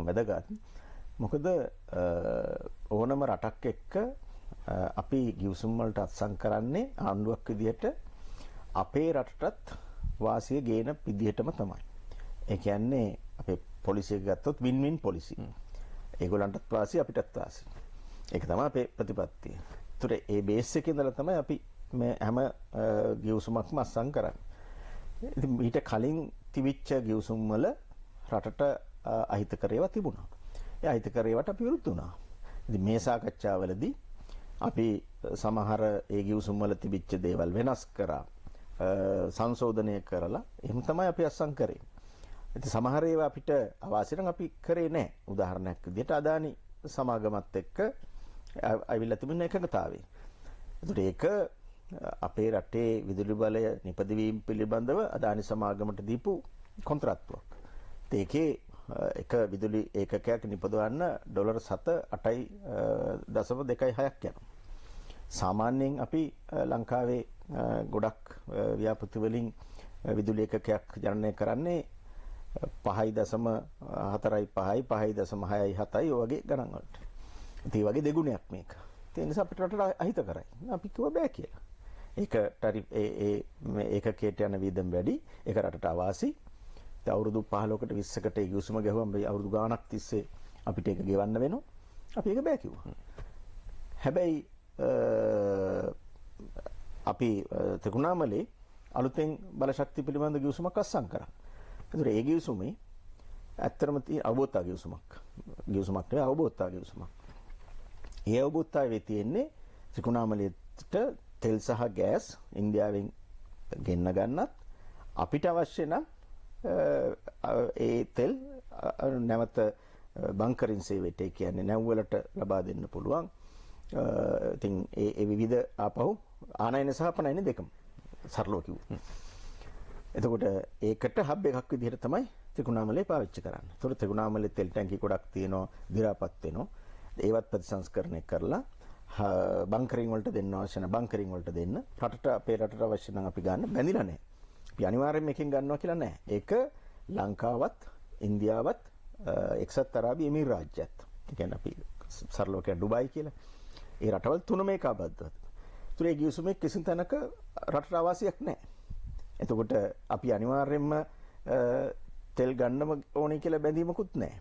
බොහොම වැදගත්. මොකද ඕනම රටක් එක්ක අපි ගිවිසුම් වලට අත්සන් කරන්නේ ආණ්ඩුවක් විදිහට අපේ රටටත් වාසිය ගේන විදිහටම තමයි. ඒ කියන්නේ අපේ පොලිසිය ගත්තොත් වින් වින් පොලිසි. ඒගොල්ලන්ටත් වාසිය අපිටත් වාසිය. ඒක තමයි අපේ ප්‍රතිපත්තිය. ඒතර ඒ බේස් එකේ ඉඳලා තමයි අපි මේ හැම ගිවිසුමක්ම අත්සන් කරන්නේ. ඉතින් ඊට කලින් තිබිච්ච ගිවිසුම් වල රටට අහිතකර ඒවා තිබුණා. ඒ අහිතකර ඒවාට අපි විරුද්ධ වුණා. ඉතින් මේ සාකච්ඡාවලදී අපි සමහර ඒ ගිවිසුම් වල තිබිච්ච දේවල් වෙනස් කරා, සංශෝධනය කරලා එහෙම තමයි අපි අත්සන් කරේ. ඉතින් සමහර ඒවා අපිට අවාසි නම් අපි කරේ නැහැ. උදාහරණයක් විදිහට අදානි සමාගමත් එක්ක අවිල්ලා තිබුණ එකඟතාවය. ඒතර ඒක අපේ රටේ විදුලි බලය නිපදවීම පිළිබඳව අදානි සමාගමට දීපු කොන්ත්‍රාත්තුවක්. ඒකේ එක විදුලි ඒකකයක් නිපදවන්න ඩොලර් 8.26ක් යනවා. සාමාන්‍යයෙන් අපි ලංකාවේ ගොඩක් ව්‍යාපෘති වලින් විදුලි ඒකකයක් ජනනය කරන්නේ 5.45 5.6 ඔය වගේ ගණන් වලට. ඒ වගේ දෙගුණයක් මේක. ඒ නිසා අපිට රටට අහිත කරයි. අපි කිව්ව බෑ කියලා. ඒක ටරිෆ් ඒකකයට යන වියදම් වැඩි. ඒක රටට අවාසි. අවුරුදු 15කට 20කට ඒ ගිවිසුම ගැහුවම අවුරුදු ගාණක් තිස්සේ අපිට ඒක ගෙවන්න වෙනවා. අපි ඒක බෑ කිව්වා. හැබැයි අපි තෙකුණාමලේ අලුතෙන් බලශක්ති පිළිබඳ ගිවිසුමක් අත්සන් කරා. ඒතර ඒ ගිවිසුමේ ඇත්තටම තියෙන අවබෝධතා ගිවිසුමක්. ගිවිසුමක් නෙවෙයි අවබෝධතා ගිවිසුමක්. ඒ අවබෝධතාවේ තියෙන්නේ තෙකුණාමලේට තෙල් සහ ගෑස් ඉන්දියාවෙන් ගෙන්න ගන්නත් අපිට අවශ්‍ය නම් ඒ තෙල් නැවත බංකරින් සේවයට කියන්නේ නැව්වලට ලබා දෙන්න පුළුවන්. ඉතින් ඒ විවිධ ආපහු ආනයන සහ පනයන දෙකම සරලව කිව්වොත්. එතකොට ඒකට හබ් එකක් විදිහට තමයි ත්‍රිකුණාමලේ පාවිච්චි කරන්නේ. ඒතකොට ත්‍රිකුණාමලේ තෙල් ටැංකි ගොඩක් තියෙනවා, දි รา පත් වෙනවා. ඒවත් ප්‍රතිසංස්කරණය කරලා බංකරින් වලට දෙන්න අවශ්‍ය නැහැ. බංකරින් වලට දෙන්න රටට අපේ රටට අවශ්‍ය නම් අපි ගන්න බැඳිලා නැහැ. අපි අනිවාර්යයෙන් මේකෙන් ගන්නවා කියලා නැහැ. ඒක ලංකාවත්, ඉන්දියාවත්, එක්සත් අරාබි එමිරාජ්‍යත්. ඒ කියන්නේ අපි සරලව කියන ඩුබායි කියලා. ඒ රටවල් තුනම මේක ආබද්ධවත්. ඒතර ඒ ගිවිසුමේ කිසිම තැනක රටට අවාසියක් නැහැ. එතකොට අපි අනිවාර්යයෙන්ම තෙල් ගන්නම ඕනේ කියලා බැඳීමකුත් නැහැ.